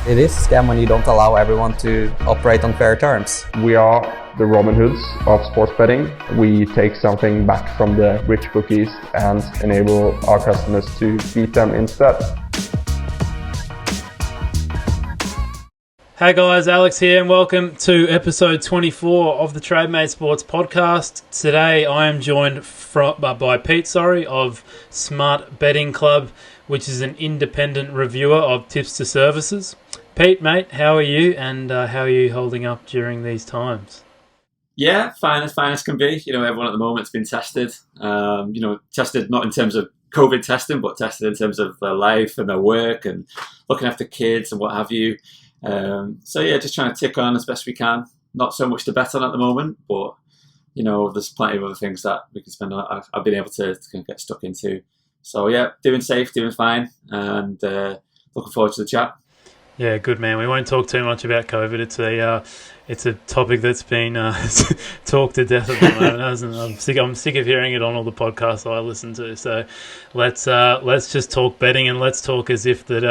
It is a scam when you don't allow everyone to operate on fair terms. We are the Robin Hoods of sports betting. We take something back from the rich bookies and enable our customers to beat them instead. Hey guys, Alex here and welcome to episode 24 of the Trademate Sports Podcast. Today I am joined by Pete of Smart Betting Club, which is an independent reviewer of Tipster services. Pete, mate, how are you and how are you holding up during these times? Yeah, fine as can be. Everyone at the moment's been tested. Tested not in terms of COVID testing, but tested in terms of their life and their work and looking after kids and what have you. Just trying to tick on as best we can. Not so much to bet on at the moment, but there's plenty of other things that we can spend on. I've been able to kind of get stuck into. So yeah, doing safe, doing fine, and looking forward to the chat. Yeah, good man. We won't talk too much about COVID. It's a topic that's been talked to death at the moment, hasn't it? I'm sick of hearing it on all the podcasts I listen to. So let's just talk betting, and let's talk as if that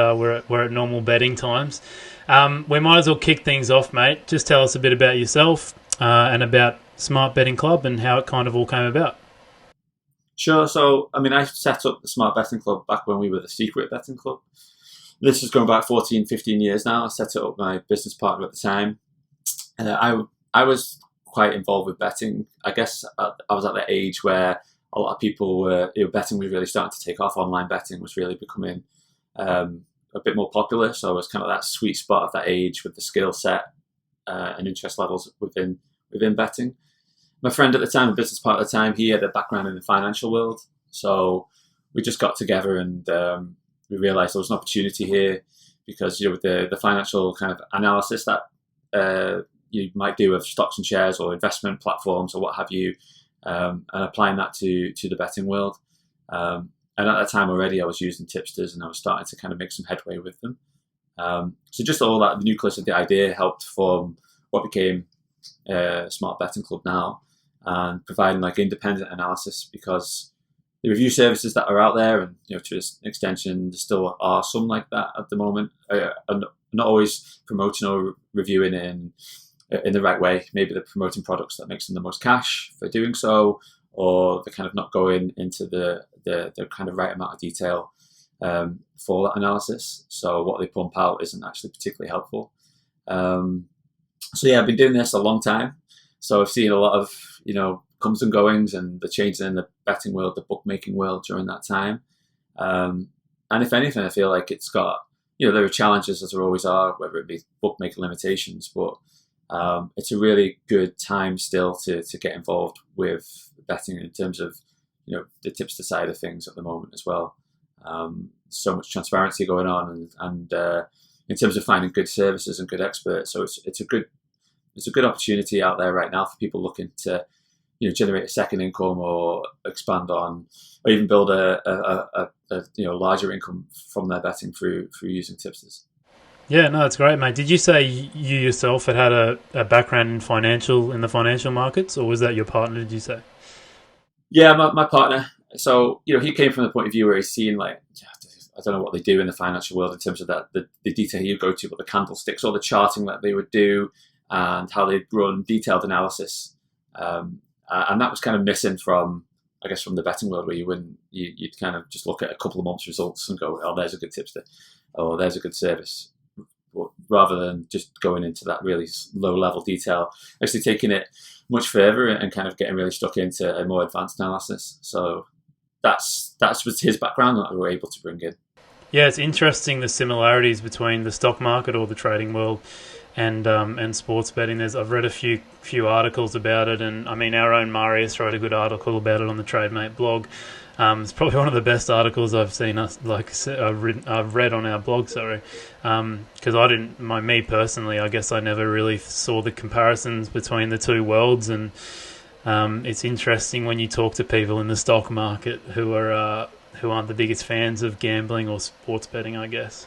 we're at normal betting times. We might as well kick things off, mate. Just tell us a bit about yourself and about Smart Betting Club and how it kind of all came about. Sure. So, I set up the Smart Betting Club back when we were the Secret Betting Club. This is going back 14, 15 years now. I set it up with my business partner at the time. I was quite involved with betting. I guess I was at that age where a lot of people were, betting was really starting to take off. Online betting was really becoming a bit more popular. So I was kind of that sweet spot of that age with the skill set and interest levels within betting. My friend at the time, a business partner at the time, he had a background in the financial world. So we just got together and we realised there was an opportunity here because with the financial kind of analysis that you might do of stocks and shares or investment platforms or what have you, and applying that to the betting world. And at that time already, I was using Tipsters and I was starting to kind of make some headway with them. So just all that, the nucleus of the idea helped form what became Smart Betting Club now, and providing like independent analysis because the review services that are out there, and to an extension, there still are some like that at the moment, are not always promoting or reviewing in the right way. Maybe they're promoting products that makes them the most cash for doing so, or they're kind of not going into the kind of right amount of detail for that analysis. So what they pump out isn't actually particularly helpful. I've been doing this a long time. So I've seen a lot of comes and goings and the changes in the betting world, the bookmaking world during that time. And if anything, I feel like it's got, there are challenges as there always are, whether it be bookmaker limitations, but it's a really good time still to get involved with betting in terms of, the tipster side of things at the moment as well. So much transparency going on and in terms of finding good services and good experts. So it's a good opportunity out there right now for people looking to, generate a second income or expand on, or even build a larger income from their betting through using tipsters. Yeah, no, that's great, mate. Did you say you yourself had a background in the financial markets, or was that your partner? Did you say? Yeah, my partner. So he came from the point of view where he's seen I don't know what they do in the financial world in terms of that the detail you go to, but the candlesticks or the charting that they would do and how they'd run detailed analysis. And that was kind of missing from the betting world, where you'd kind of just look at a couple of months' results and go, oh, there's a good tipster, or there's a good service, rather than just going into that really low level detail, actually taking it much further and kind of getting really stuck into a more advanced analysis. So that's was his background that we were able to bring in. Yeah, it's interesting the similarities between the stock market or the trading world and sports betting. I've read a few articles about it, and our own Marius wrote a good article about it on the Trademate blog. It's probably one of the best articles I've seen I've read on our blog. Sorry, because me personally, I guess I never really saw the comparisons between the two worlds, and it's interesting when you talk to people in the stock market who aren't the biggest fans of gambling or sports betting, I guess.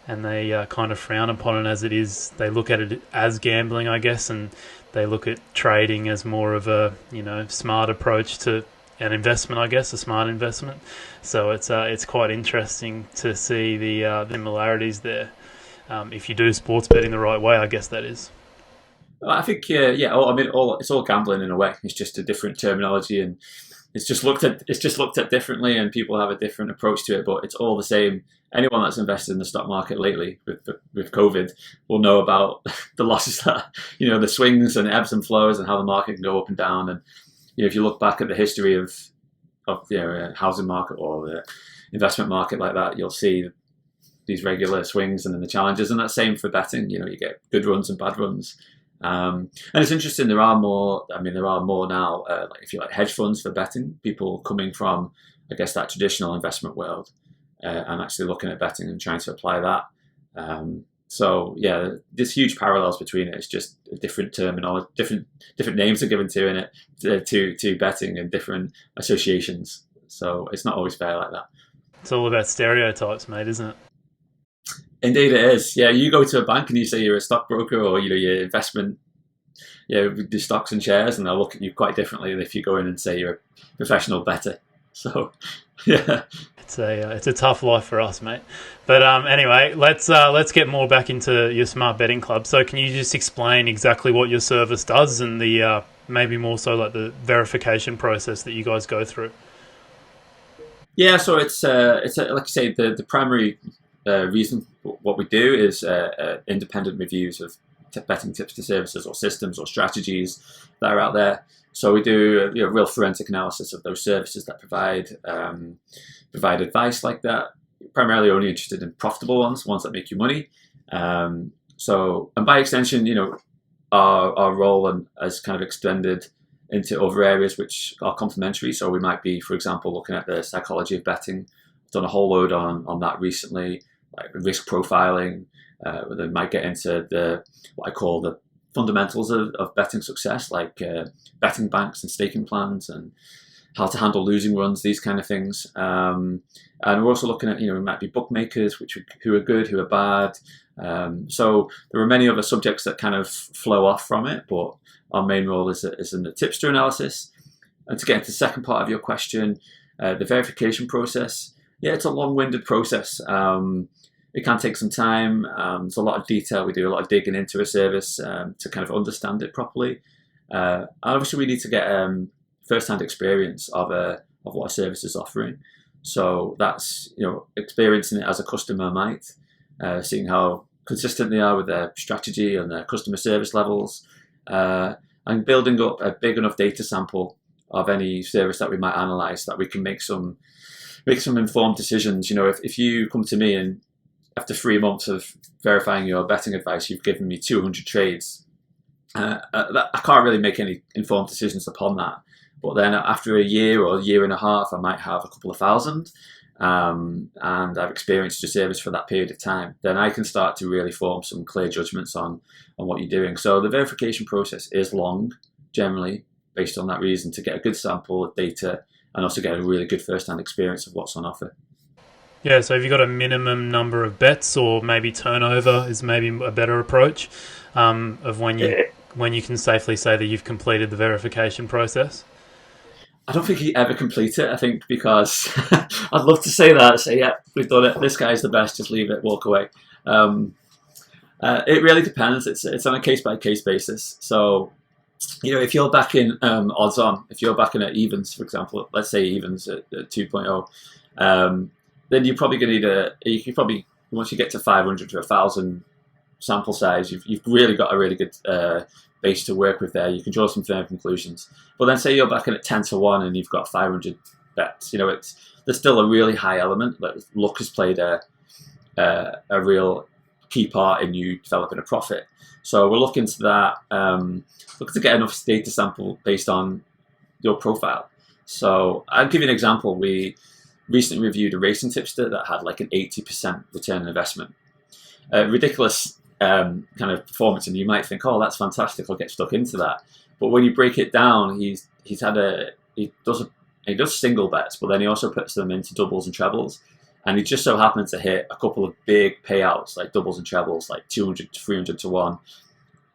And they kind of frown upon it as it is. They look at it as gambling, I guess, and they look at trading as more of a smart approach to an investment, I guess, a smart investment. So it's quite interesting to see the similarities there. if you do sports betting the right way, I guess that is. I think it's all gambling in a way. It's just a different terminology, and it's just looked at differently, and people have a different approach to it. But it's all the same. Anyone that's invested in the stock market lately with COVID will know about the losses that, the swings and ebbs and flows, and how the market can go up and down. And if you look back at the history of housing market or the investment market like that, you'll see these regular swings and then the challenges. And that's same for betting. You get good runs and bad runs. And it's interesting. There are more now. Like if you like hedge funds for betting, people coming from, I guess, that traditional investment world, and actually looking at betting and trying to apply that. So yeah, there's huge parallels between it. It's just a different terminology, different names are given to in it to betting and different associations. So it's not always fair like that. It's all about stereotypes, mate, isn't it? Indeed it is. Yeah, you go to a bank and you say you're a stockbroker or your investment, the stocks and shares, and they'll look at you quite differently than if you go in and say you're a professional bettor. So, yeah, it's a tough life for us, mate. But anyway, let's get more back into your Smart Betting Club. So, can you just explain exactly what your service does and the maybe more so like the verification process that you guys go through? Yeah, so it's like you say, the primary reason what we do is independent reviews of betting tipster services or systems or strategies that are out there. So we do real forensic analysis of those services that provide advice like that. Primarily only interested in profitable ones that make you money. And by extension, our role has kind of extended into other areas which are complementary. So we might be, for example, looking at the psychology of betting. I've done a whole load on that recently, like risk profiling. They might get into what I call the fundamentals of betting success, like betting banks and staking plans and how to handle losing runs, these kind of things. And we're also looking at, we might be bookmakers, who are good, who are bad. So there are many other subjects that kind of flow off from it, but our main role is in the tipster analysis. And to get into the second part of your question, the verification process, it's a long-winded process. It can take some time. There's a lot of detail. We do a lot of digging into a service to kind of understand it properly. And obviously, we need to get first-hand experience of what a service is offering. So that's experiencing it as a customer might, seeing how consistent they are with their strategy and their customer service levels, and building up a big enough data sample of any service that we might analyze that we can make some informed decisions. If you come to me and after 3 months of verifying your betting advice, you've given me 200 trades, I can't really make any informed decisions upon that. But then after a year or a year and a half, I might have a couple of thousand, and I've experienced your service for that period of time. Then I can start to really form some clear judgments on what you're doing. So the verification process is long, generally, based on that reason, to get a good sample of data and also get a really good first-hand experience of what's on offer. Yeah, so have you got a minimum number of bets, or maybe turnover is maybe a better approach of when you can safely say that you've completed the verification process? I don't think you ever complete it, I think, because I'd love to say that, yeah, we've done it, this guy's the best, just leave it, walk away. It really depends. It's on a case-by-case basis. So, if you're backing odds on, if you're backing at evens, for example, let's say evens at 2.0, then you're probably going to need once you get to 500 to 1,000 sample size, you've really got a really good base to work with there. You can draw some firm conclusions. But then say you're backing at 10 to 1 and you've got 500 bets, there's still a really high element that luck has played a real key part in you developing a profit. So we're looking to that, looking to get enough data sample based on your profile. So I'll give you an example. We recently reviewed a racing tipster that had like an 80% return on investment. Ridiculous kind of performance, and you might think, oh, that's fantastic, I'll get stuck into that. But when you break it down, he does single bets, but then he also puts them into doubles and trebles. And he just so happened to hit a couple of big payouts, like doubles and trebles, like 200 to 300 to 1.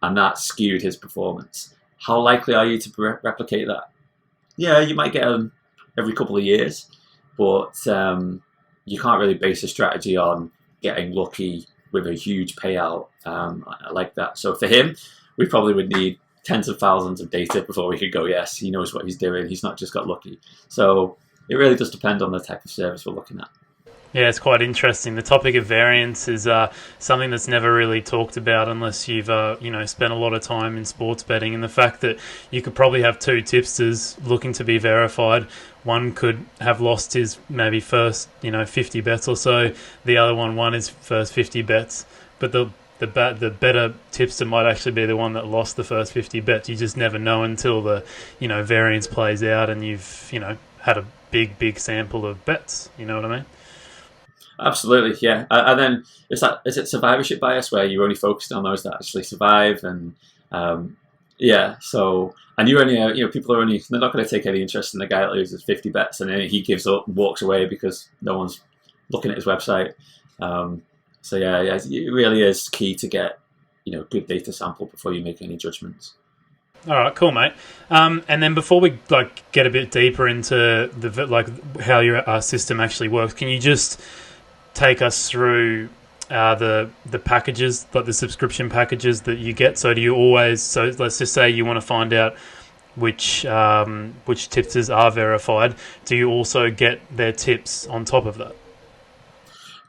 And that skewed his performance. How likely are you to replicate that? Yeah, you might get them every couple of years, but you can't really base a strategy on getting lucky with a huge payout like that. So for him, we probably would need tens of thousands of data before we could go, yes, he knows what he's doing. He's not just got lucky. So it really does depend on the type of service we're looking at. Yeah, it's quite interesting. The topic of variance is something that's never really talked about unless you've spent a lot of time in sports betting. And the fact that you could probably have two tipsters looking to be verified. One could have lost his maybe first 50 bets or so. The other one won his first 50 bets. But the better tipster might actually be the one that lost the first 50 bets. You just never know until the variance plays out and you've had a big sample of bets. You know what I mean? Absolutely, yeah. And then is it survivorship bias where you're only focused on those that actually survive, and so and you only people are only, they're not going to take any interest in the guy that loses 50 bets and then he gives up and walks away because no one's looking at his website. So yeah, it really is key to get good data sample before you make any judgments. All right, cool, mate. And then before we get a bit deeper into how your system actually works, can you just take us through the packages, like the subscription packages that you get? So do you always? So let's just say you want to find out which tipsters are verified. Do you also get their tips on top of that?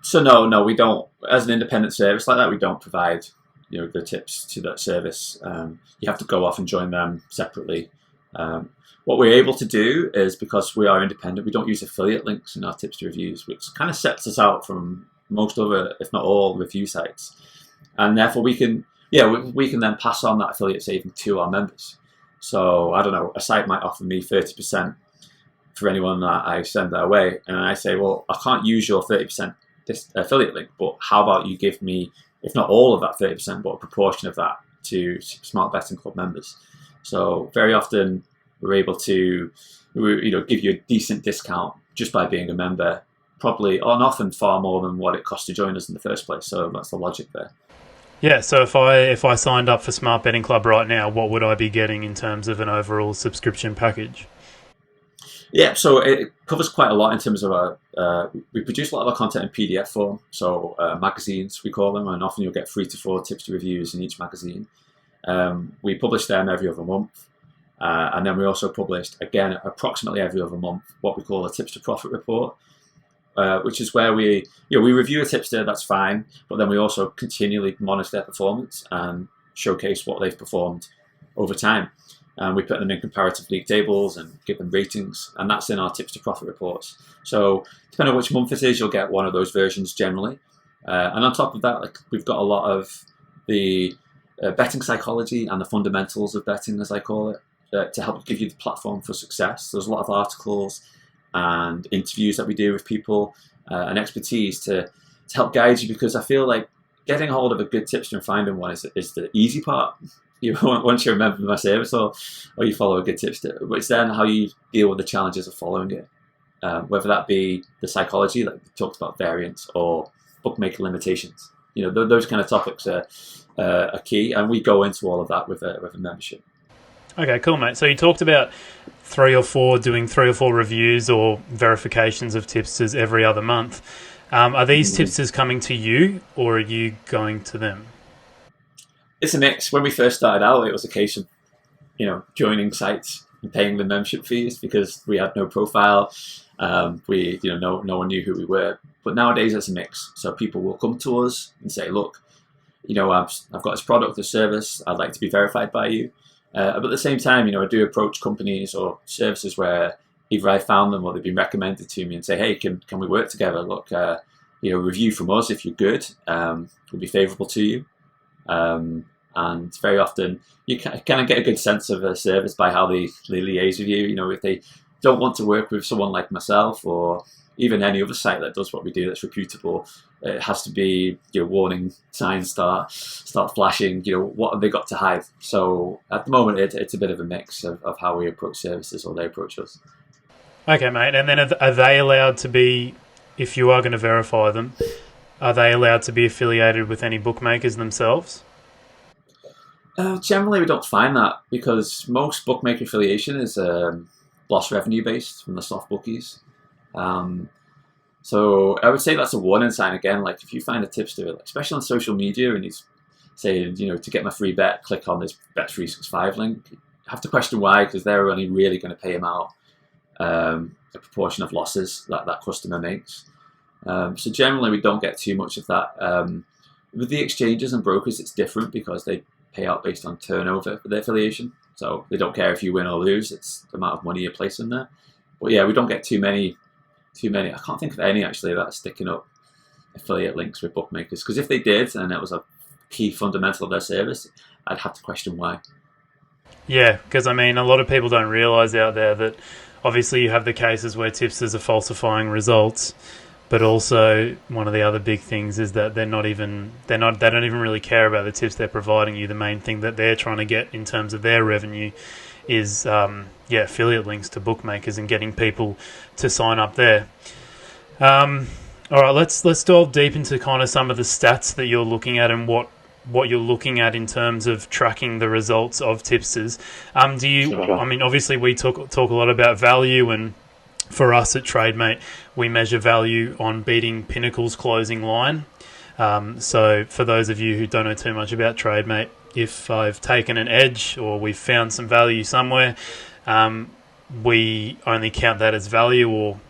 So no, we don't. As an independent service like that, we don't provide the tips to that service. You have to go off and join them separately. What we're able to do is, because we are independent, we don't use affiliate links in our tipster reviews, which kind of sets us out from most other, if not all, review sites. And therefore we can then pass on that affiliate saving to our members. So I don't know, a site might offer me 30% for anyone that I send their way. And I say, well, I can't use your 30% affiliate link, but how about you give me, if not all of that 30%, but a proportion of that to Smart Betting Club members. So very often we're able to give you a decent discount just by being a member, probably and often far more than what it costs to join us in the first place. So that's the logic there. Yeah, so if I signed up for Smart Betting Club right now, what would I be getting in terms of an overall subscription package? Yeah, so it covers quite a lot in terms of we produce a lot of our content in PDF form, so magazines we call them, and often you'll get 3 to 4 tipster reviews in each magazine. We publish them every other month, and then we also published, again, approximately every other month, what we call a tipster profit report, which is where we review a tipster, that's fine, but then we also continually monitor their performance and showcase what they've performed over time. And we put them in comparative league tables and give them ratings, and that's in our tipster profit reports. So depending on which month it is, you'll get one of those versions generally. And on top of that, we've got a lot of the betting psychology and the fundamentals of betting, as I call it, to help give you the platform for success. There's a lot of articles and interviews that we do with people and expertise to help guide you, because I feel like getting hold of a good tipster and finding one is the easy part. Once you remember my service or you follow a good tipster, but it's then how you deal with the challenges of following it, whether that be the psychology, like we talked about, variance, or bookmaker limitations. Those kind of topics are key, and we go into all of that with a membership. Okay, cool, mate. So you talked about doing 3 or 4 reviews or verifications of tipsters every other month. Are these tipsters coming to you, or are you going to them? It's a mix. When we first started out, it was a case of, joining sites and paying the membership fees because we had no profile. No one knew who we were. But nowadays it's a mix. So people will come to us and say, look, I've got this product or service, I'd like to be verified by you. But at the same time, I do approach companies or services where either I found them or they've been recommended to me and say, hey, can we work together? Look, review from us if you're good, will be favourable to you. And very often you kind of get a good sense of a service by how they liaise with you. If they don't want to work with someone like myself or even any other site that does what we do that's reputable, it has to be warning signs start flashing. What have they got to hide? So at the moment it's a bit of a mix of how we approach services or they approach us. Okay, mate. And then are they allowed to be, if you are going to verify them, are they allowed to be affiliated with any bookmakers themselves? Generally, we don't find that, because most bookmaker affiliation is loss revenue based from the soft bookies. So I would say that's a warning sign again. Like if you find a tipster, especially on social media, and he's saying, to get my free bet, click on this Bet365 link, you have to question why, because they're only really going to pay him out a proportion of losses that customer makes. So generally we don't get too much of that. With the exchanges and brokers, it's different because they pay out based on turnover for their affiliation. So they don't care if you win or lose, it's the amount of money you place in there. But yeah, we don't get too many. I can't think of any actually that are sticking up affiliate links with bookmakers, because if they did and that was a key fundamental of their service, I'd have to question why. Yeah, because I mean, a lot of people don't realise out there that obviously you have the cases where tipsters are falsifying results, but also one of the other big things is that they don't even really care about the tips they're providing you. The main thing that they're trying to get in terms of their revenue is affiliate links to bookmakers and getting people to sign up there. All right, let's delve deep into kind of some of the stats that you're looking at and what you're looking at in terms of tracking the results of tipsters. I mean, obviously we talk a lot about value, and for us at Trademate, we measure value on beating Pinnacle's closing line. So for those of you who don't know too much about Trademate, if I've taken an edge or we've found some value somewhere, we only count that as value or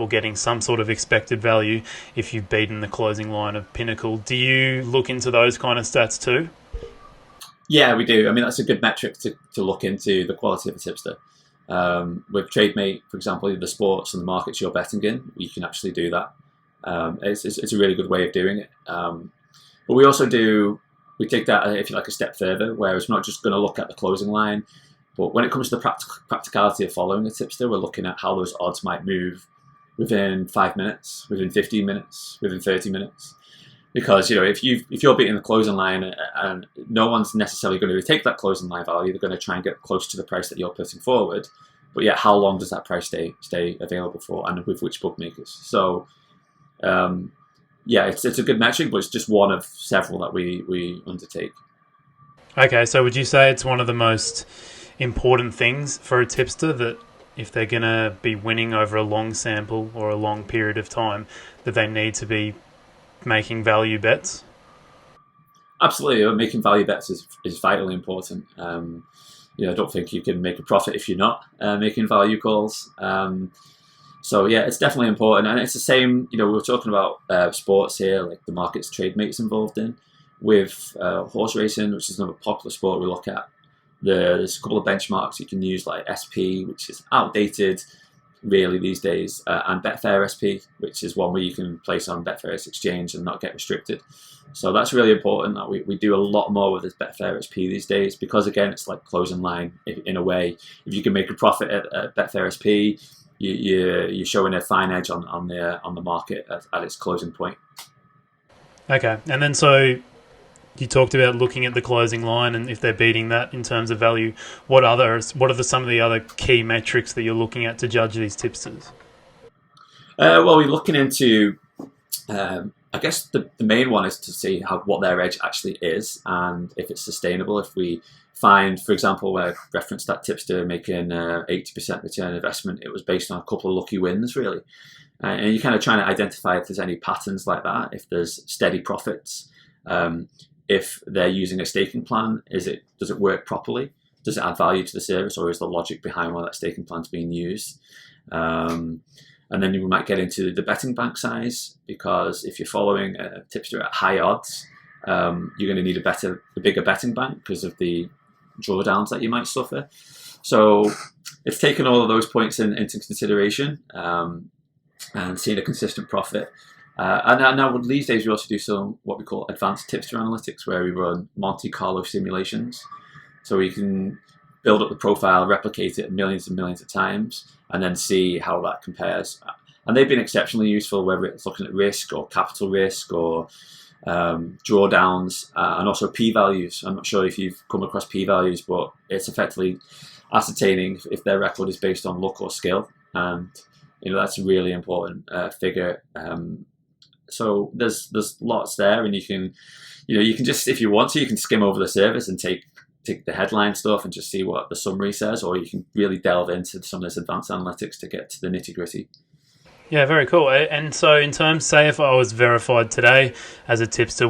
getting some sort of expected value if you've beaten the closing line of Pinnacle. Do you look into those kind of stats too? Yeah, we do. I mean, that's a good metric to look into the quality of a tipster. With Trademate, for example, the sports and the markets you're betting in, you can actually do that. It's a really good way of doing it. But we also we take that, if you like, a step further, whereas we're not just going to look at the closing line, but when it comes to the practicality of following a tipster, we're looking at how those odds might move within 5 minutes, within 15 minutes, within 30 minutes. Because if you're beating the closing line and no one's necessarily going to take that closing line value, they're going to try and get close to the price that you're putting forward. But yeah, how long does that price stay available for, and with which bookmakers? So it's a good metric, but it's just one of several that we undertake. Okay, so would you say it's one of the most important things for a tipster, that if they're going to be winning over a long sample or a long period of time, that they need to be making value bets? Absolutely, making value bets is vitally important. I don't think you can make a profit if you're not making value calls. So yeah, it's definitely important, and it's the same. We were talking about sports here, like the markets Trademate's involved in, with horse racing, which is another popular sport we look at. There's a couple of benchmarks you can use, like SP, which is outdated really these days, and Betfair SP, which is one where you can place on Betfair's exchange and not get restricted. So that's really important that we do a lot more with this Betfair SP these days, because again, it's like closing line in a way. If you can make a profit at Betfair SP, you're showing a fine edge on the market at its closing point. Okay, and then so you talked about looking at the closing line, and if they're beating that in terms of value, what are some of the other key metrics that you're looking at to judge these tipsters? Well, we're looking into, I guess the main one is to see what their edge actually is and if it's sustainable. If we find, for example, where I referenced that tipster making 80% return on investment, it was based on a couple of lucky wins, really. And you're kind of trying to identify if there's any patterns like that, if there's steady profits. If they're using a staking plan, does it work properly? Does it add value to the service, or is the logic behind why that staking plan's being used? And then we might get into the betting bank size, because if you're following a tipster at high odds, you're going to need a bigger betting bank because of the drawdowns that you might suffer. So it's taken all of those points into consideration and seeing a consistent profit. And now these days we also do some what we call advanced tipster analytics, where we run Monte Carlo simulations. So we can build up the profile, replicate it millions and millions of times, and then see how that compares. And they've been exceptionally useful, whether it's looking at risk or capital risk or drawdowns, and also p-values. I'm not sure if you've come across p-values, but it's effectively ascertaining if their record is based on luck or skill. And that's a really important figure. So there's lots there, and you can just, if you want to, you can skim over the service and take the headline stuff and just see what the summary says, or you can really delve into some of this advanced analytics to get to the nitty gritty. Yeah, very cool. And so in terms, say if I was verified today as a tipster,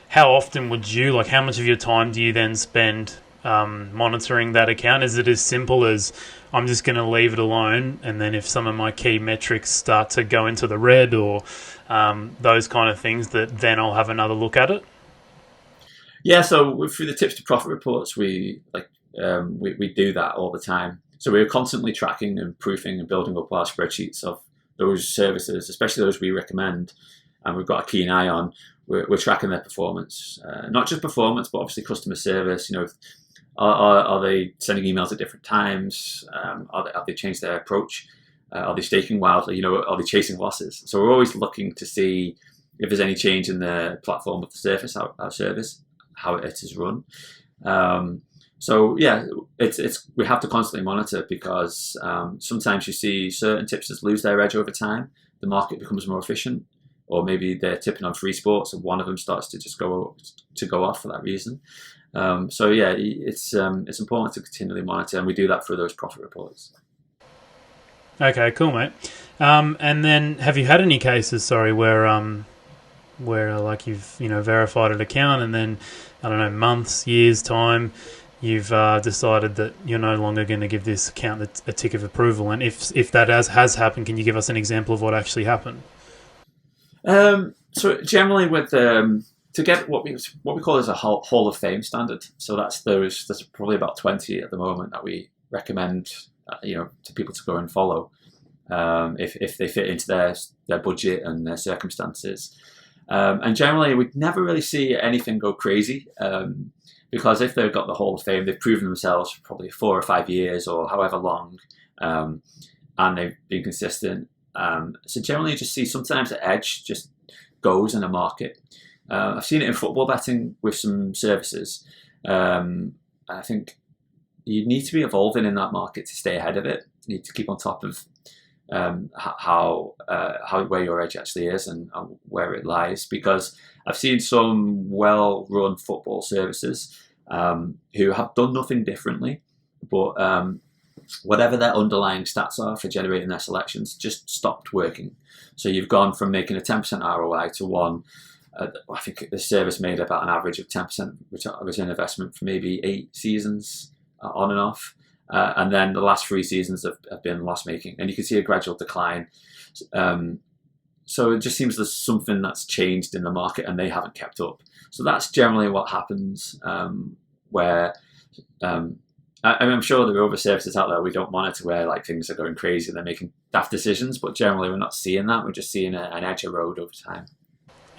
how often would you, like how much of your time do you then spend monitoring that account? Is it as simple as I'm just going to leave it alone, and then if some of my key metrics start to go into the red or those kind of things, that then I'll have another look at it? Yeah, so through the Tipster profit reports, we do that all the time. So we're constantly tracking and proofing and building up our spreadsheets of those services, especially those we recommend, and we've got a keen eye on. We're tracking their performance, not just performance, but obviously customer service. Are they sending emails at different times? Have they changed their approach? Are they staking wildly? Are they chasing losses? So we're always looking to see if there's any change in the platform of the service, our service, how it is run. So yeah, it's we have to constantly monitor because sometimes you see certain tipsters lose their edge over time. The market becomes more efficient, or maybe they're tipping on free sports and one of them starts to just go off for that reason. So yeah, it's important to continually monitor, and we do that through those profit reports. Okay, cool, mate. And then have you had any cases, where like you've verified an account and then I don't know, months, years time, you've decided that you're no longer going to give this account a tick of approval? And if that has happened, can you give us an example of what actually happened? So generally, with to get what we call as a Hall of Fame standard, so there's probably about 20 at the moment that we recommend to people to go and follow if they fit into their budget and their circumstances. And generally, we never really see anything go crazy. Because if they've got the Hall of Fame, they've proven themselves for probably 4 or 5 years or however long, and they've been consistent. So generally, you just see sometimes the edge just goes in a market. I've seen it in football betting with some services. I think you need to be evolving in that market to stay ahead of it. You need to keep on top of where your edge actually is and where it lies, because I've seen some well-run football services who have done nothing differently, but whatever their underlying stats are for generating their selections just stopped working. So you've gone from making a 10% ROI to one. I think the service made about an average of 10% return investment for maybe 8 seasons on and off. And then the last 3 seasons have been loss-making, and you can see a gradual decline. So it just seems there's something that's changed in the market, and they haven't kept up. So that's generally what happens. Where I'm sure there are other services out there we don't monitor where like things are going crazy and they're making daft decisions, but generally we're not seeing that. We're just seeing an edge erode over time.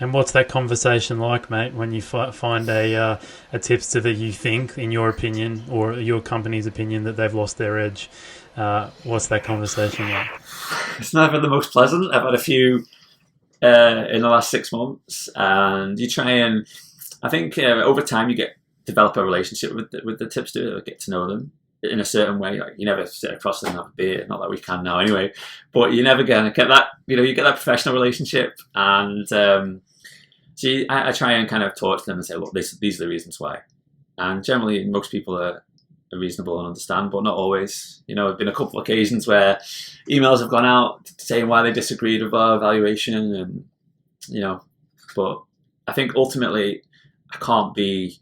And what's that conversation like, mate, when you find a tipster that you think, in your opinion, or your company's opinion, that they've lost their edge? What's that conversation like? It's never the most pleasant. I've had a few in the last 6 months, and you try and, I think over time you develop a relationship with the tipster, get to know them in a certain way. Like, you never sit across them and have a beer, not that we can now anyway, but you're never going to get that, you get that professional relationship. And I try and kind of talk to them and say, look, these are the reasons why. And generally most people are reasonable and understand, but not always. There have been a couple of occasions where emails have gone out saying why they disagreed with our evaluation, and but I think ultimately I can't be,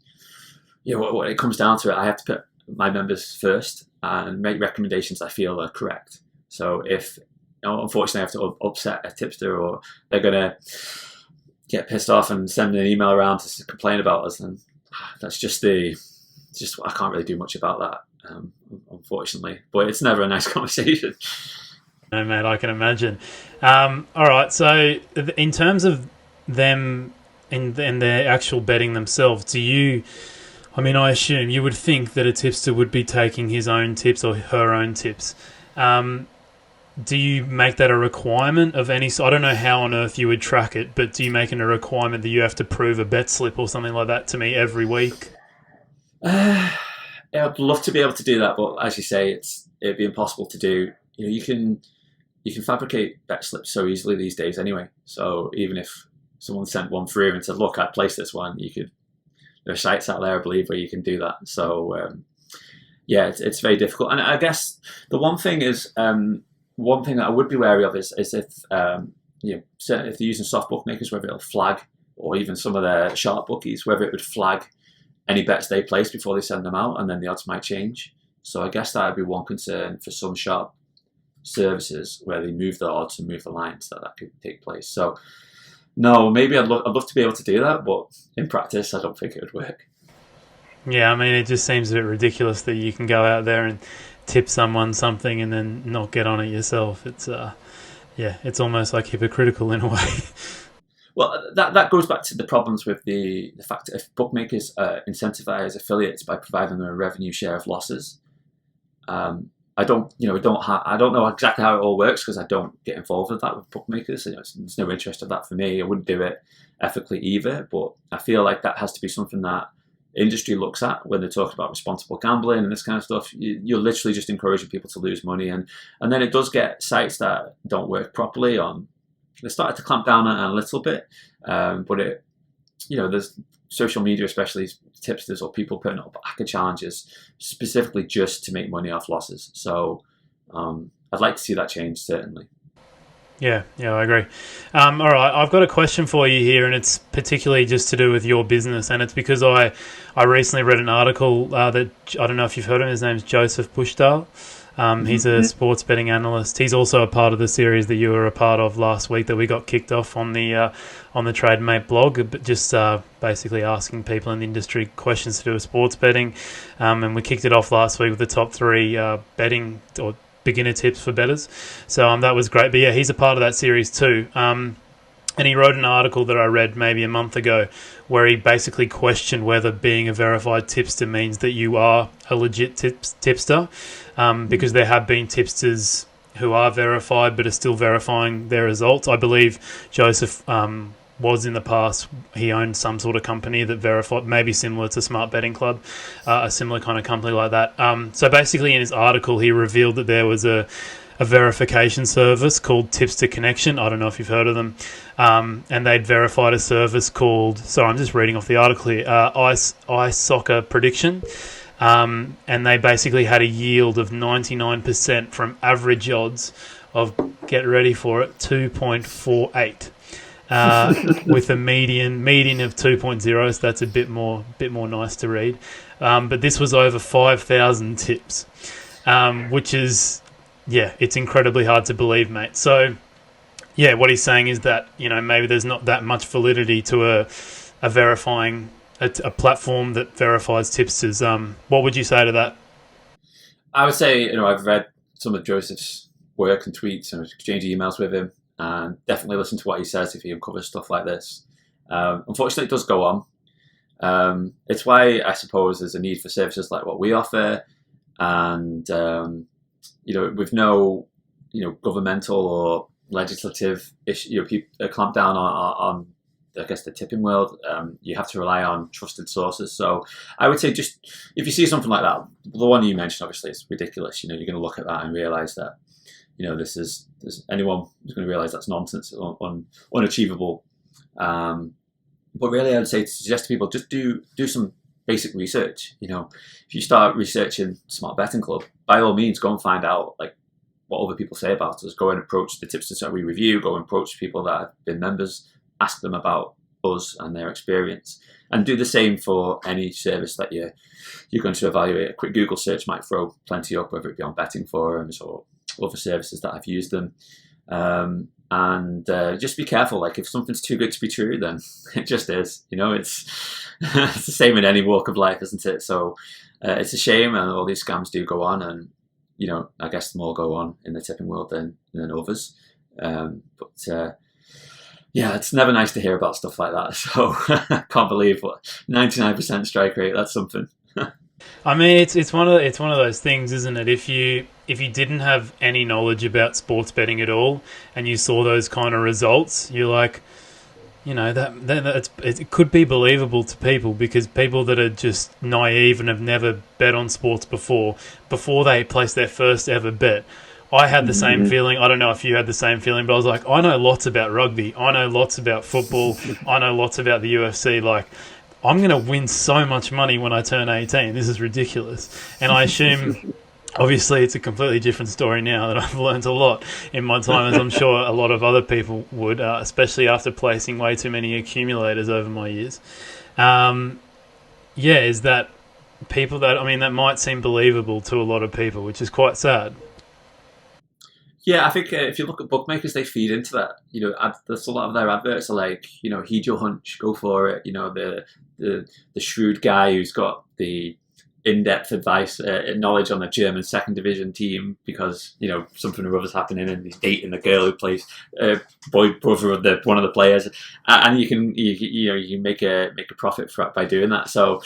when it comes down to it, I have to put my members first and make recommendations I feel are correct. So if unfortunately I have to upset a tipster, or they're gonna get pissed off and send an email around to complain about us, and that's just I can't really do much about that, unfortunately. But it's never a nice conversation. No, mate, I can imagine. All right, so in terms of them and their actual betting themselves, I assume you would think that a tipster would be taking his own tips or her own tips. Do you make that a requirement of any sort? I don't know how on earth you would track it, but do you make it a requirement that you have to prove a bet slip or something like that to me every week? I'd love to be able to do that, but as you say, it'd be impossible to do. You can fabricate bet slips so easily these days anyway. So even if someone sent one through and said, look, I placed this one, there are sites out there, I believe, where you can do that. So yeah, it's very difficult. And I guess the one thing is, one thing that I would be wary of is if certainly if they're using soft bookmakers, whether it'll flag, or even some of their sharp bookies, whether it would flag any bets they place before they send them out, and then the odds might change. So I guess that would be one concern for some sharp services where they move the odds and move the lines, that could take place. So no, maybe I'd love to be able to do that, but in practice, I don't think it would work. Yeah, I mean, it just seems a bit ridiculous that you can go out there and tip someone something and then not get on it yourself. It's it's almost like hypocritical in a way. Well, that goes back to the problems with the fact that if bookmakers incentivize affiliates by providing them a revenue share of losses, I don't know exactly how it all works because I don't get involved with that with bookmakers. There's no interest of that for me. I wouldn't do it ethically either, but I feel like that has to be something that industry looks at when they're talking about responsible gambling and this kind of stuff. You're literally just encouraging people to lose money, and then it does get sites that don't work properly on. They started to clamp down on it a little bit, but there's social media, especially tipsters or people putting up hacker challenges specifically just to make money off losses. So I'd like to see that change, certainly. Yeah, I agree. All right, I've got a question for you here, and it's particularly just to do with your business, and it's because I recently read an article that, I don't know if you've heard of him, his name's Joseph Pushtal. He's a sports betting analyst. He's also a part of the series that you were a part of last week that we got kicked off on the Trademate blog, but just basically asking people in the industry questions to do with sports betting. And we kicked it off last week with the top 3 betting or beginner tips for bettors. So that was great. But yeah, he's a part of that series too. And he wrote an article that I read maybe a month ago where he basically questioned whether being a verified tipster means that you are a legit tipster, because there have been tipsters who are verified but are still verifying their results. I believe Joseph was in the past, he owned some sort of company that verified, maybe similar to Smart Betting Club, a similar kind of company like that. So basically in his article, he revealed that there was a verification service called Tipster Connection. I don't know if you've heard of them. And they'd verified a service called, sorry, I'm just reading off the article here, Ice Soccer Prediction. And they basically had a yield of 99% from average odds of, get ready for it, 2.48. With a median of 2.0, so that's a bit more nice to read. But this was over 5,000 tips, which is, it's incredibly hard to believe, mate. So, what he's saying is that, maybe there's not that much validity to a verifying, a platform that verifies tipsters. What would you say to that? I would say, I've read some of Joseph's work and tweets and exchanged emails with him, and definitely listen to what he says if he uncovers stuff like this. Unfortunately, it does go on. It's why I suppose there's a need for services like what we offer, and with no governmental or legislative issue, people clamp down on I guess the tipping world. You have to rely on trusted sources. So I would say, just if you see something like that, the one you mentioned obviously is ridiculous. You're going to look at that and realize that there's anyone who's going to realize that's nonsense, unachievable. But really, I'd say to suggest to people, just do some basic research. If you start researching Smart Betting Club, by all means, go and find out what other people say about us. Go and approach the tipsters that we review. Go and approach people that have been members. Ask them about us and their experience, and do the same for any service that you're going to evaluate. A quick Google search might throw plenty up, whether it be on betting forums or other services that have used them. And just be careful. If something's too good to be true, then it just is. It's it's the same in any walk of life, isn't it? So it's a shame, and all these scams do go on, and I guess more go on in the tipping world than others. But it's never nice to hear about stuff like that. So I can't believe 99% strike rate. That's something. I mean, it's one of those things, isn't it? If you didn't have any knowledge about sports betting at all, and you saw those kind of results, you're like, it could be believable to people, because people that are just naive and have never bet on sports before they place their first ever bet. I had the same feeling. I don't know if you had the same feeling, but I was like, I know lots about rugby. I know lots about football. I know lots about the UFC. I'm going to win so much money when I turn 18. This is ridiculous. And I assume Obviously, it's a completely different story now that I've learned a lot in my time, as I'm sure a lot of other people would, especially after placing way too many accumulators over my years. Is that people that might seem believable to a lot of people, which is quite sad. Yeah, I think if you look at bookmakers, they feed into that. There's a lot of their adverts are like, heed your hunch, go for it. The shrewd guy who's got the in-depth advice, knowledge on the German second division team because something or other's happening, and he's dating the girl who plays brother of one of the players, and you can make a profit by doing that. So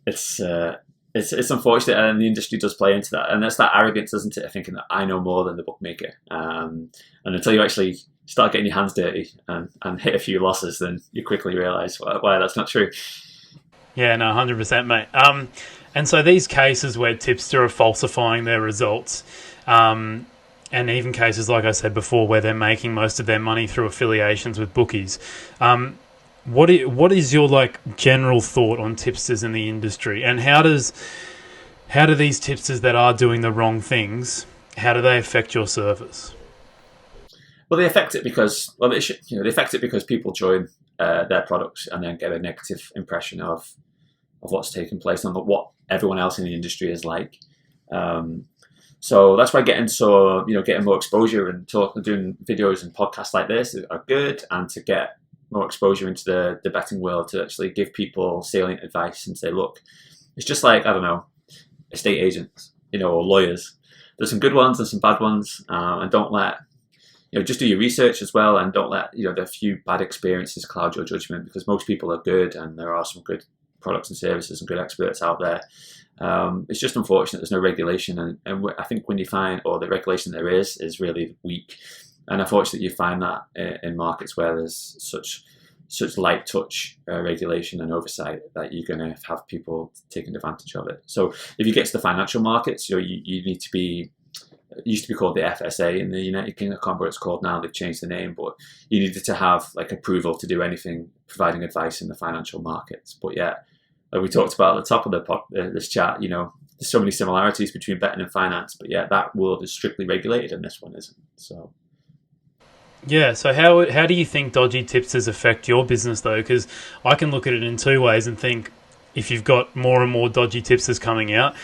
it's unfortunate, and the industry does play into that, and that's that arrogance, isn't it? Thinking that I know more than the bookmaker, and until you actually start getting your hands dirty and hit a few losses, then you quickly realise why that's not true. Yeah, no, 100%, mate. And so these cases where tipster are falsifying their results, and even cases, like I said before, where they're making most of their money through affiliations with bookies, what is your general thought on tipsters in the industry, and how do these tipsters that are doing the wrong things, how do they affect your service? Well, they affect it because people join their products and then get a negative impression of what's taking place and what everyone else in the industry is like. So that's why getting more exposure and doing videos and podcasts like this are good, and to get more exposure into the betting world, to actually give people salient advice and say, look, it's just like, I don't know, estate agents, or lawyers. There's some good ones and some bad ones, and don't let, just do your research as well, and don't let, the few bad experiences cloud your judgment, because most people are good and there are some good products and services and good experts out there. It's just unfortunate there's no regulation, and I think when you find, or the regulation there is really weak, and unfortunately you find that in markets where there's such light touch regulation and oversight, that you're going to have people taking advantage of it. So if you get to the financial markets, you need to be, it used to be called the FSA in the United Kingdom. I can't remember what it's called now, they've changed the name, but you needed to have approval to do anything providing advice in the financial markets. But yeah, like we talked about at the top of this chat, there's so many similarities between betting and finance, but yeah, that world is strictly regulated and this one isn't. So yeah, so how do you think dodgy tipsters affect your business though? Because I can look at it in two ways and think, if you've got more and more dodgy tipsters coming out,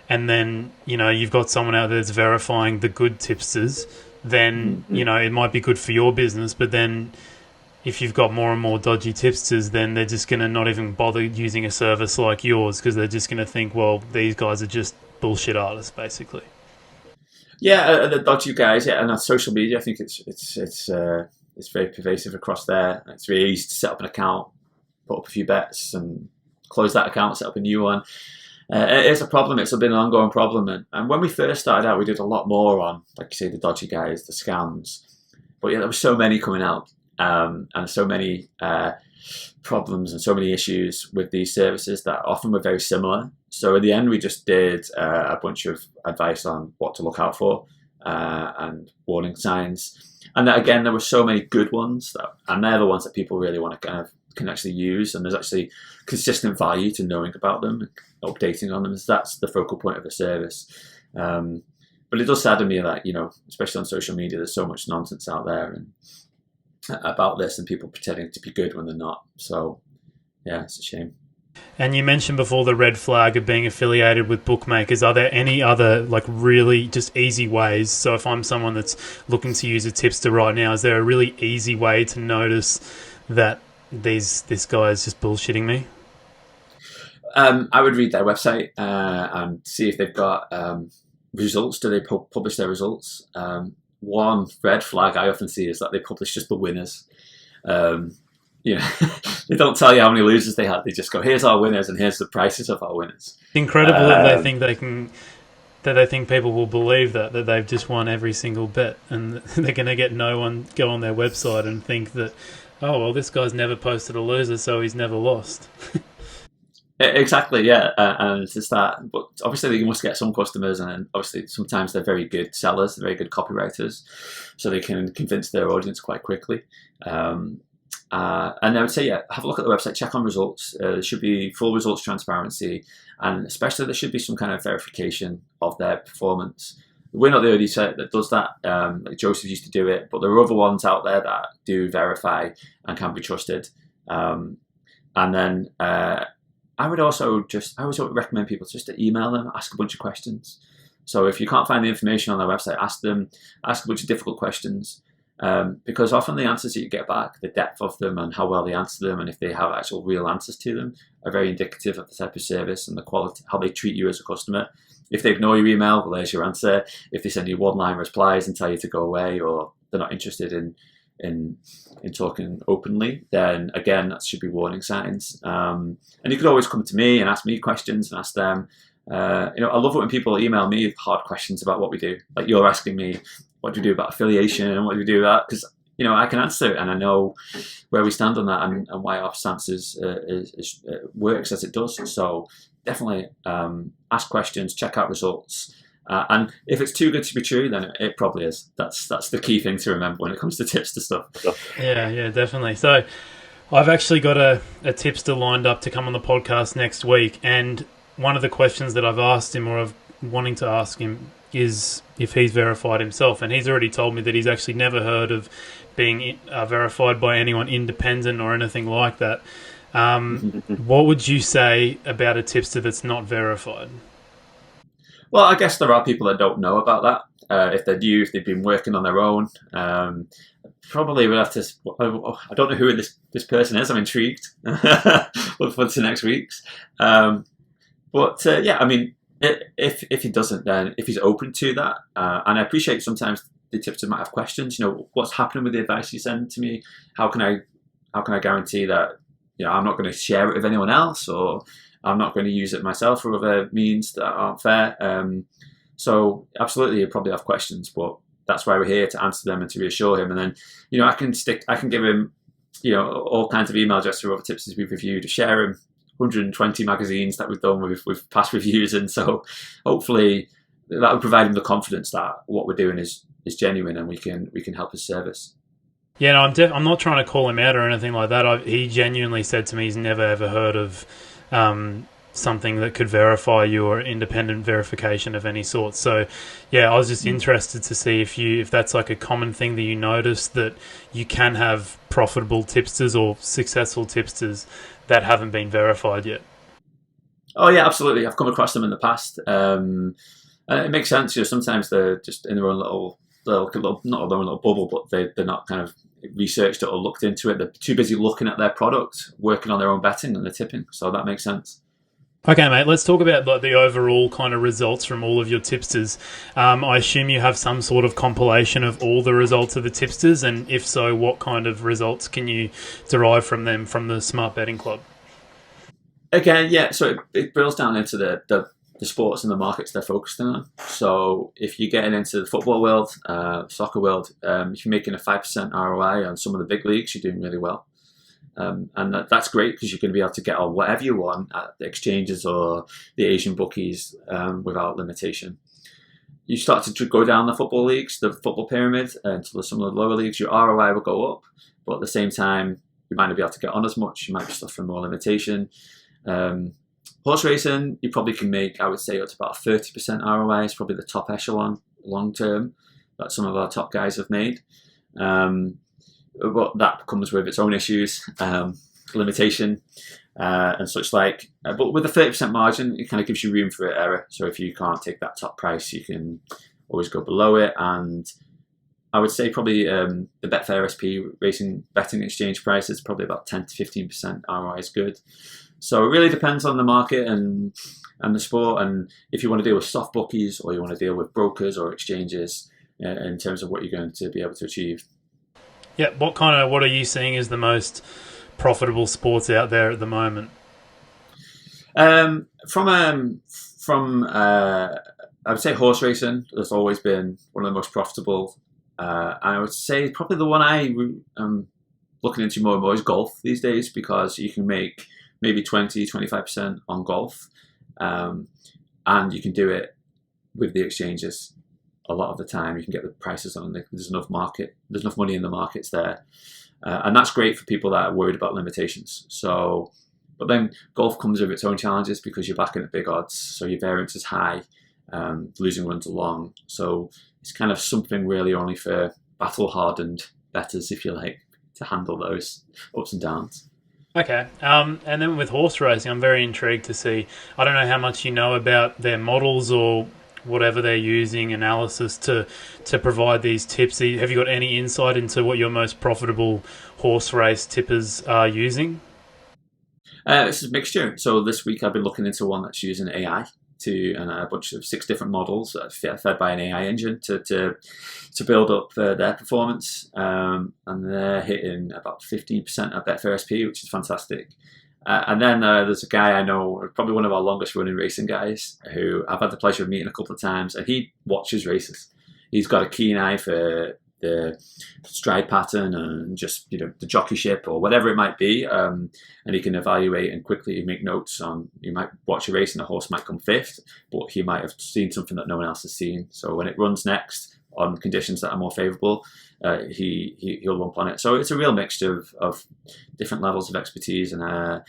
and then you've got someone out there that's verifying the good tipsters, then it might be good for your business. But then if you've got more and more dodgy tipsters, then they're just going to not even bother using a service like yours, because they're just going to think, well, these guys are just bullshit artists, basically. Yeah, the dodgy guys. Yeah, and on social media, I think it's very pervasive across there. It's really easy to set up an account, put up a few bets, and close that account, set up a new one. It's a problem. It's been an ongoing problem, and when we first started out, we did a lot more on, like you say, the dodgy guys, the scams. But yeah, there were so many coming out, and so many problems and so many issues with these services that often were very similar. So in the end, we just did a bunch of advice on what to look out for and warning signs. And that, again, there were so many good ones, and they're the ones that people really want to can actually use. And there's actually consistent value to knowing about them, updating on them. So that's the focal point of the service. But it does sadden me that, especially on social media, there's so much nonsense out there and about this, and people pretending to be good when they're not. So yeah, it's a shame. And you mentioned before the red flag of being affiliated with bookmakers. Are there any other really just easy ways? So if I'm someone that's looking to use a tipster right now, is there a really easy way to notice that this guy is just bullshitting me? I would read their website and see if they've got results. Do they publish their results? One red flag I often see is that they publish just the winners. They don't tell you how many losers they had. They just go, here's our winners and here's the prices of our winners. It's incredible that they think that they think people will believe that they've just won every single bet, and they're going to get no one go on their website and think that, oh, well, this guy's never posted a loser, so he's never lost. Exactly, yeah. And it's just that. But obviously, you must get some customers, and obviously, sometimes they're very good sellers, they're very good copywriters, so they can convince their audience quite quickly. And I would say, have a look at the website, check on results. There should be full results transparency, and especially there should be some kind of verification of their performance. We're not the only site that does that. Like Joseph used to do it, but there are other ones out there that do verify and can be trusted. And then I would also recommend people just to email them, ask a bunch of questions. So if you can't find the information on their website, ask a bunch of difficult questions. Because often the answers that you get back, the depth of them and how well they answer them, and if they have actual real answers to them, are very indicative of the type of service and the quality, how they treat you as a customer. If they ignore your email, well, there's your answer. If they send you one-line replies and tell you to go away, or they're not interested in talking openly, then again, that should be warning signs. And you could always come to me and ask me questions and ask them. I love it when people email me hard questions about what we do. Like you're asking me, what do you do about affiliation and what do you do about? Because I can answer it and I know where we stand on that and why our stance works as it does. So definitely ask questions, check out results, and if it's too good to be true, then it probably is. That's the key thing to remember when it comes to tipster stuff. Yeah, definitely. So I've actually got a tipster lined up to come on the podcast next week, and one of the questions that I've asked him, or I've wanting to ask him, is if he's verified himself, and he's already told me that he's actually never heard of being verified by anyone independent or anything like that. What would you say about a tipster that's not verified? Well, I guess there are people that don't know about that. If they're new, if they've been working on their own, probably we'll have to. I don't know who this person is. I'm intrigued. Look forward to next week's. If he doesn't, then if he's open to that, and I appreciate sometimes the tipster might have questions. What's happening with the advice you send to me? How can I guarantee that I'm not going to share it with anyone else, or I'm not going to use it myself for other means that aren't fair? So absolutely, you probably have questions, but that's why we're here, to answer them and to reassure him. And then I can give him all kinds of email addresses for other tipsters we've reviewed, to share him 120 magazines that we've done with past reviews, and so hopefully that will provide him the confidence that what we're doing is genuine and we can help his service. Yeah, no, I'm not trying to call him out or anything like that. He genuinely said to me he's never ever heard of something that could verify you, or independent verification of any sort. So yeah, I was just interested to see if that's like a common thing that you notice, that you can have profitable tipsters or successful tipsters that haven't been verified yet. Oh yeah, absolutely. I've come across them in the past. And it makes sense. Sometimes they're just in their own little not their own little bubble, but they're not kind of researched it or looked into it. They're too busy looking at their product, working on their own betting and the tipping. So that makes sense. Okay, mate, let's talk about the overall kind of results from all of your tipsters. I assume you have some sort of compilation of all the results of the tipsters, and if so, what kind of results can you derive from them from the Smart Betting Club? Again, yeah, so it boils down into the sports and the markets they're focused on. So if you're getting into the football world, soccer world, if you're making a 5% ROI on some of the big leagues, you're doing really well. And that's great, because you're going to be able to get on whatever you want at the exchanges or the Asian bookies without limitation. You start to go down the football leagues, the football pyramid, into some of the lower leagues, your ROI will go up, but at the same time, you might not be able to get on as much. You might be suffering more limitation. Horse racing, you probably can make, I would say, up to about 30% ROI is probably the top echelon long term that some of our top guys have made. But that comes with its own issues, limitation, and such like. But with a 30% margin, it kind of gives you room for error. So if you can't take that top price, you can always go below it. And I would say probably the Betfair SP racing betting exchange price is probably about 10 to 15% ROI is good. So it really depends on the market and the sport, and if you want to deal with soft bookies or you want to deal with brokers or exchanges in terms of what you're going to be able to achieve. Yeah, what are you seeing as the most profitable sports out there at the moment? From I would say horse racing has always been one of the most profitable. And I would say probably the one I'm looking into more and more is golf these days, because you can make maybe 20-25% on golf, and you can do it with the exchanges. A lot of the time you can get the prices on. There's enough money in the markets there. And that's great for people that are worried about limitations. So, but then golf comes with its own challenges because you're backing at big odds, so your variance is high, losing runs are long. So it's kind of something really only for battle-hardened bettors, if you like, to handle those ups and downs. Okay. And then with horse racing, I'm very intrigued to see, I don't know how much you know about their models or whatever they're using, analysis to provide these tips. Have you got any insight into what your most profitable horse race tippers are using? It's a mixture. So this week I've been looking into one that's using AI and a bunch of 6 different models that are fed by an AI engine to build up their performance. And they're hitting about 15% at Betfair SP, which is fantastic. And then there's a guy I know, probably one of our longest running racing guys, who I've had the pleasure of meeting a couple of times, and he watches races. He's got a keen eye for the stride pattern and just, the jockeyship or whatever it might be, and he can evaluate and quickly make notes on. You might watch a race and the horse might come 5th, but he might have seen something that no one else has seen. So when it runs next on conditions that are more favourable, he'll lump on it. So it's a real mixture of different levels of expertise, and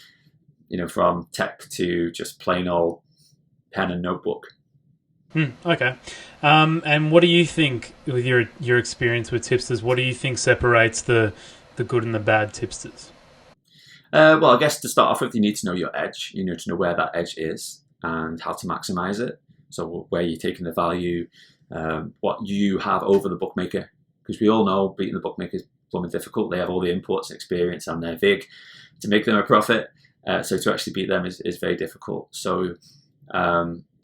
from tech to just plain old pen and notebook. Okay. And what do you think, with your experience with tipsters, what do you think separates the good and the bad tipsters? Well, I guess to start off with, you need to know your edge. You need to know where that edge is and how to maximise it. So where you're taking the value, what you have over the bookmaker. Because we all know beating the bookmaker is blooming difficult. They have all the inputs and experience and they're big to make them a profit. So to actually beat them is very difficult. So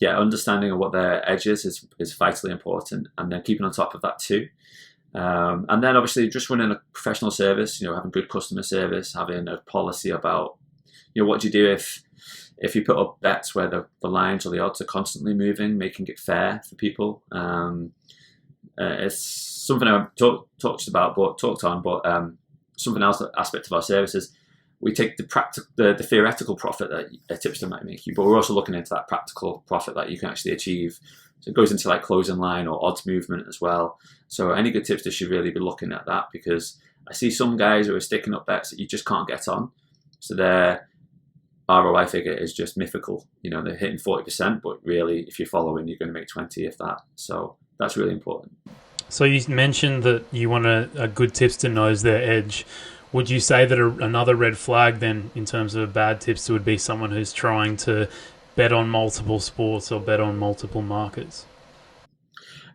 understanding of what their edge is vitally important, and then keeping on top of that too. And then obviously just running a professional service, having good customer service, having a policy about, what do you do if you put up bets where the lines or the odds are constantly moving, making it fair for people. It's something I've talked on, but something else, aspect of our services, we take the theoretical profit that a tipster might make you, but we're also looking into that practical profit that you can actually achieve. So it goes into like closing line or odds movement as well. So any good tipster should really be looking at that, because I see some guys who are sticking up bets that you just can't get on. So their ROI figure is just mythical. They're hitting 40%, but really, if you're following, you're going to make 20, if that. So that's really important. So you mentioned that you want a good tipster knows their edge. Would you say that another red flag then, in terms of a bad tipster, would be someone who's trying to bet on multiple sports or bet on multiple markets?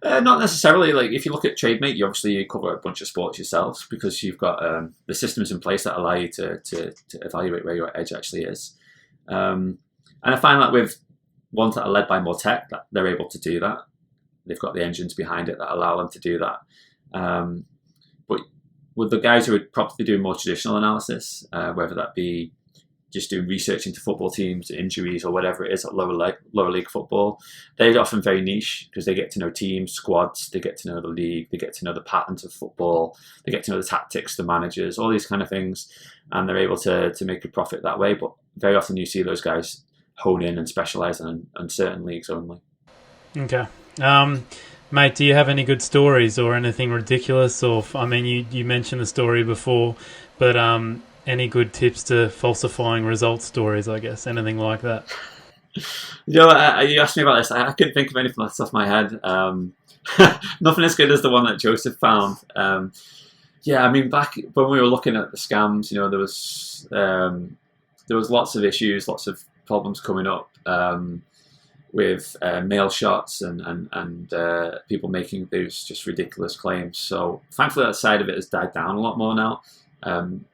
Not necessarily. Like if you look at Trademate, you cover a bunch of sports yourself, because you've got the systems in place that allow you to evaluate where your edge actually is. And I find that with ones that are led by more tech, that they're able to do that. They've got the engines behind it that allow them to do that. But with the guys who are probably doing more traditional analysis, whether that be just doing research into football teams, injuries, or whatever it is at lower league football, they're often very niche, because they get to know teams, squads, they get to know the league, they get to know the patterns of football, they get to know the tactics, the managers, all these kind of things, and they're able to make a profit that way. But very often you see those guys hone in and specialise on certain leagues only. Okay. Mate, do you have any good stories or anything ridiculous? Or, you mentioned the story before, but any good tips to falsifying results stories, I guess, anything like that? You asked me about this. I couldn't think of anything off the top of my head. Nothing as good as the one that Joseph found. Back when we were looking at the scams, there was lots of issues, lots of problems coming up. With mail shots and people making those just ridiculous claims. So thankfully that side of it has died down a lot more now.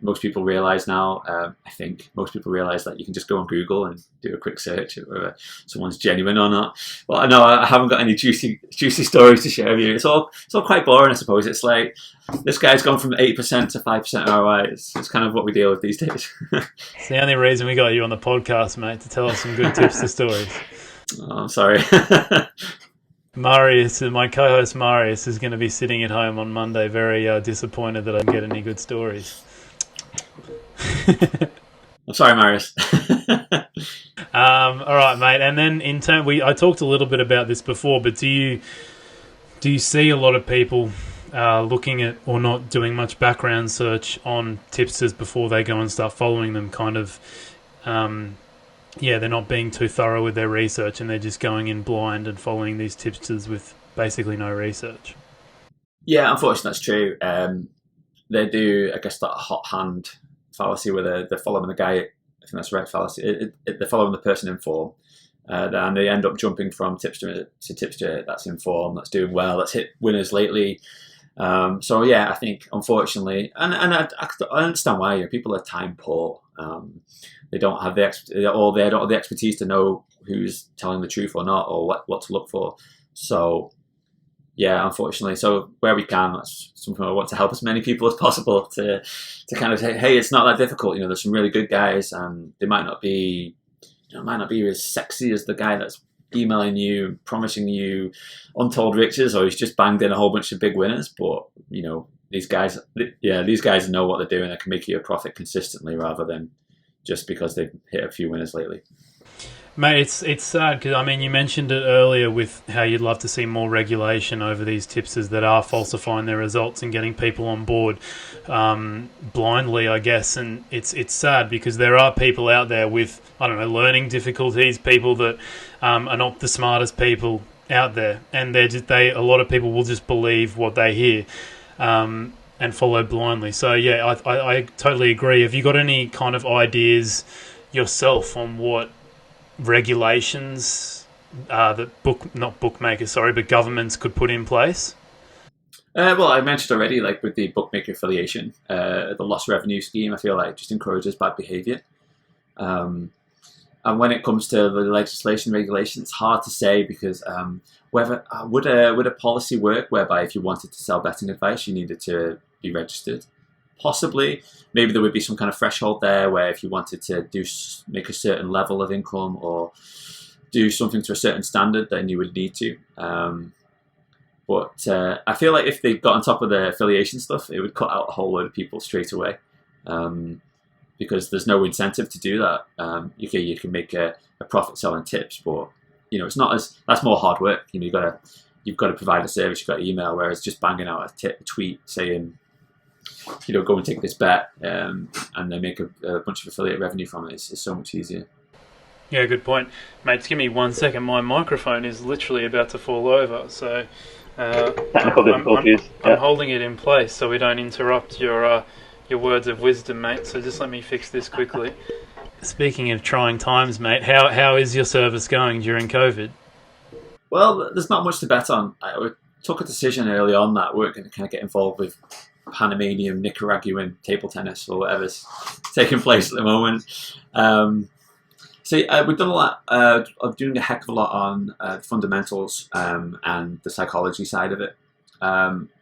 Most people realise now, I think most people realise that you can just go on Google and do a quick search of whether someone's genuine or not. Well, no, I haven't got any juicy stories to share with you. It's all quite boring, I suppose. It's like, this guy's gone from 8% to 5% ROI. It's kind of what we deal with these days. It's the only reason we got you on the podcast, mate, to tell us some good tipster stories. Oh, I'm sorry. Marius, my co-host Marius, is going to be sitting at home on Monday, very disappointed that I didn't get any good stories. I'm sorry, Marius. All right, mate. And then I talked a little bit about this before, but do you see a lot of people looking at or not doing much background search on tipsters before they go and start following them, kind of, they're not being too thorough with their research and they're just going in blind and following these tipsters with basically no research. Yeah, unfortunately, that's true. They do, I guess, that hot hand fallacy where they're following the guy. I think that's the right fallacy. They're following the person in form. And they end up jumping from tipster to tipster that's in form, that's doing well, that's hit winners lately. So yeah, I think unfortunately, and I understand why. People are time poor. They don't have the expertise to know who's telling the truth or not, or what to look for. So yeah, unfortunately. So where we can, that's something I want to help as many people as possible to kind of say, hey, it's not that difficult. There's some really good guys, and they might not be as sexy as the guy that's emailing you, promising you untold riches, or he's just banged in a whole bunch of big winners. But these guys know what they're doing. They can make you a profit consistently rather than just because they've hit a few winners lately. Mate, it's sad because, you mentioned it earlier with how you'd love to see more regulation over these tipsters that are falsifying their results and getting people on board blindly, I guess. And it's sad because there are people out there with, learning difficulties, people that are not the smartest people out there. And a lot of people will just believe what they hear and follow blindly. So, yeah, I totally agree. Have you got any kind of ideas yourself on what regulations that but governments could put in place? Well, I mentioned already, like with the bookmaker affiliation, the lost revenue scheme, I feel like just encourages bad behaviour. And when it comes to the legislation regulation, it's hard to say because whether would a policy work whereby if you wanted to sell betting advice, you needed to be registered? Possibly. Maybe there would be some kind of threshold there where if you wanted to make a certain level of income or do something to a certain standard, then you would need to. But I feel like if they got on top of the affiliation stuff, it would cut out a whole load of people straight away because there's no incentive to do that. You can make a profit selling tips, but it's not that's more hard work. You've got to provide a service, you've got to email, whereas just banging out a tweet saying, go and take this bet, and then make a bunch of affiliate revenue from it is so much easier. Yeah, good point. Mate, give me 1 second. My microphone is literally about to fall over, so technical difficulties. I'm holding it in place so we don't interrupt your words of wisdom, mate. So just let me fix this quickly. Speaking of trying times, mate, how is your service going during COVID? Well, there's not much to bet on. I took a decision early on that we're going to kind of get involved with Panamanian, Nicaraguan table tennis or whatever's taking place at the moment. We've done a lot of doing a heck of a lot on fundamentals and the psychology side of it.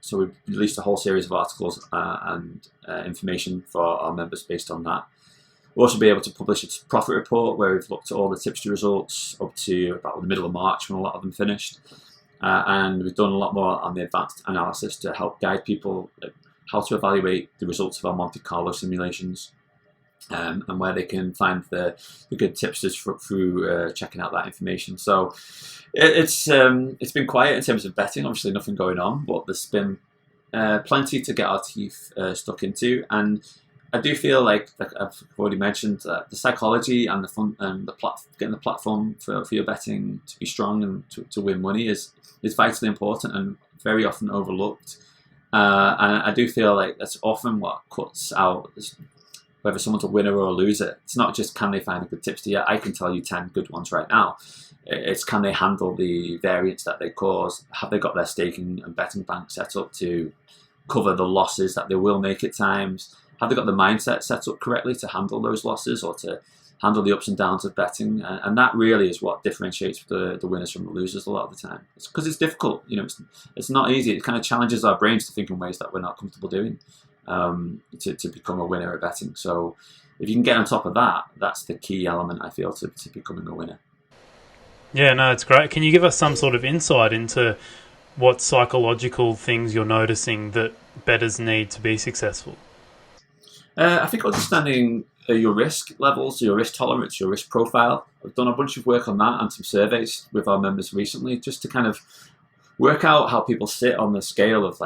So we've released a whole series of articles and information for our members based on that. We'll also be able to publish a profit report where we've looked at all the tipster results up to about the middle of March when a lot of them finished. And we've done a lot more on the advanced analysis to help guide people how to evaluate the results of our Monte Carlo simulations and where they can find the good tipsters through checking out that information. So it's been quiet in terms of betting, obviously nothing going on, but there's been plenty to get our teeth stuck into. And I do feel like I've already mentioned, the psychology and the fun and getting the platform for your betting to be strong and to win money is vitally important and very often overlooked. And I do feel like that's often what cuts out whether someone's a winner or a loser. It's not just can they find a good tipster. Yeah, I can tell you 10 good ones right now. It's can they handle the variance that they cause? Have they got their staking and betting bank set up to cover the losses that they will make at times? Have they got the mindset set up correctly to handle those losses or to handle the ups and downs of betting? And that really is what differentiates the winners from the losers a lot of the time. It's because it's difficult. It's not easy. It kind of challenges our brains to think in ways that we're not comfortable doing to become a winner at betting. So if you can get on top of that, that's the key element, I feel, to becoming a winner. Yeah, no, it's great. Can you give us some sort of insight into what psychological things you're noticing that bettors need to be successful? I think understanding your risk levels, your risk tolerance, your risk profile. I've done a bunch of work on that and some surveys with our members recently just to kind of work out how people sit on the scale of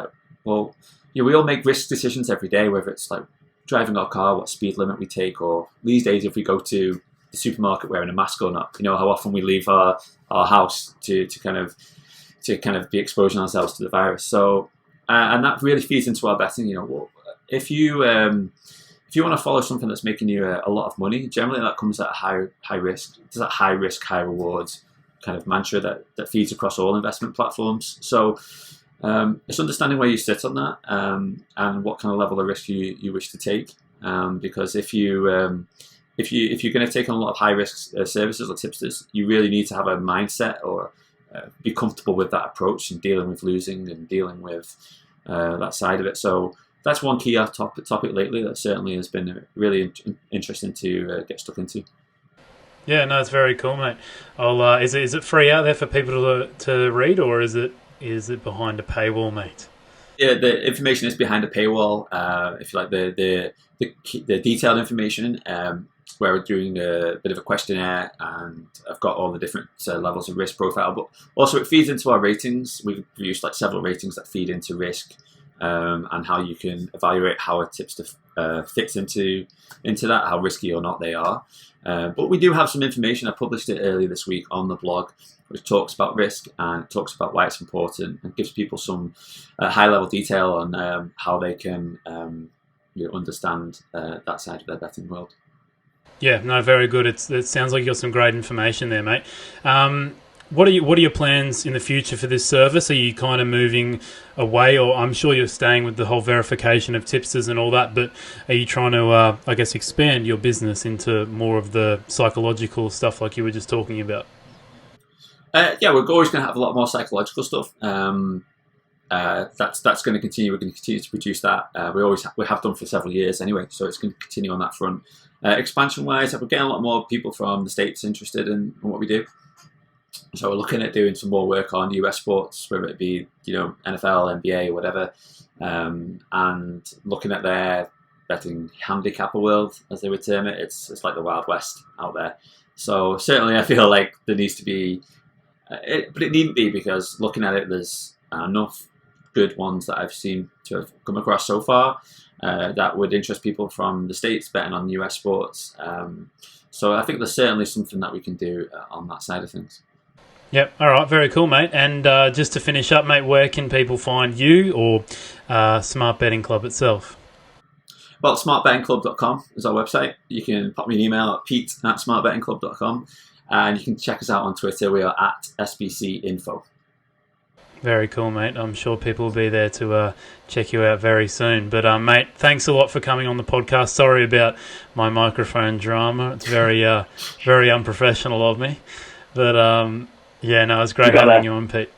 well, we all make risk decisions every day, whether it's like driving our car, what speed limit we take, or these days if we go to the supermarket wearing a mask or not. How often we leave our house to kind of be exposing ourselves to the virus. So and that really feeds into our betting. If you want to follow something that's making you a lot of money, generally that comes at a high risk. There's that high risk, high rewards kind of mantra that feeds across all investment platforms. So it's understanding where you sit on that and what kind of level of risk you wish to take. Because if you're going to take on a lot of high risk services or tipsters, you really need to have a mindset or be comfortable with that approach and dealing with losing and dealing with that side of it. So that's one key topic lately that certainly has been really interesting to get stuck into. Yeah, no, it's very cool, mate. Is it free out there for people to read, or is it behind a paywall, mate? Yeah, the information is behind a paywall. If you like the detailed information, where we're doing a bit of a questionnaire, and I've got all the different levels of risk profile, but also it feeds into our ratings. We've used several ratings that feed into risk, and how you can evaluate how a tipster fits into that, how risky or not they are. But we do have some information. I published it earlier this week on the blog, which talks about risk and talks about why it's important and gives people some high-level detail on how they can understand that side of their betting world. Yeah, no, very good. It sounds like you got some great information there, mate. What are your plans in the future for this service? Are you kind of moving away, or I'm sure you're staying with the whole verification of tipsters and all that, but are you trying to, expand your business into more of the psychological stuff like you were just talking about? Yeah, we're always going to have a lot more psychological stuff. That's going to continue. We're going to continue to produce that. We have done for several years anyway, so it's going to continue on that front. Expansion-wise, we're getting a lot more people from the States interested in what we do. So we're looking at doing some more work on US sports, whether it be NFL, NBA, whatever, and looking at their betting handicapper world, as they would term it. It's like the Wild West out there. So certainly, I feel like there needs to be, but it needn't be, because looking at it, there's enough good ones that I've seen to have come across so far that would interest people from the States betting on US sports. So I think there's certainly something that we can do on that side of things. Yep. All right. Very cool, mate. And just to finish up, mate, where can people find you or Smart Betting Club itself? Well, smartbettingclub.com is our website. You can pop me an email at pete@smartbettingclub.com, and you can check us out on Twitter. We are at SBCinfo. Very cool, mate. I'm sure people will be there to check you out very soon. But, mate, thanks a lot for coming on the podcast. Sorry about my microphone drama. It's very, very unprofessional of me. But, yeah, no, it's great having you on, Pete.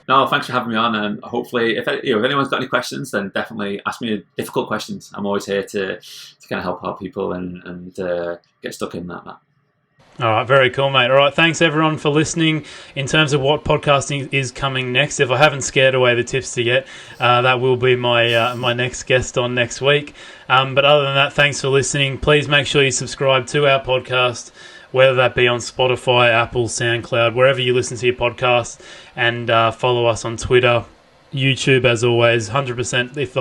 No, thanks for having me on. And hopefully, if anyone's got any questions, then definitely ask me difficult questions. I'm always here to kind of help our people and get stuck in that. All right, very cool, mate. All right, thanks everyone for listening. In terms of what podcasting is coming next, if I haven't scared away the tipster yet, that will be my next guest on next week. But other than that, thanks for listening. Please make sure you subscribe to our podcast, whether that be on Spotify, Apple, SoundCloud, wherever you listen to your podcast, and follow us on Twitter, YouTube, as always. 100%. If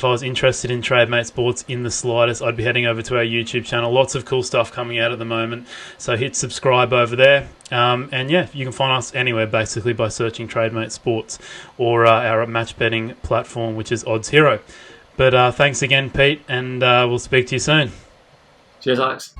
I was interested in Trademate Sports in the slightest, I'd be heading over to our YouTube channel. Lots of cool stuff coming out at the moment, so hit subscribe over there. And yeah, you can find us anywhere basically by searching Trademate Sports or our match betting platform, which is Odds Hero. But thanks again, Pete, and we'll speak to you soon. Cheers, Alex.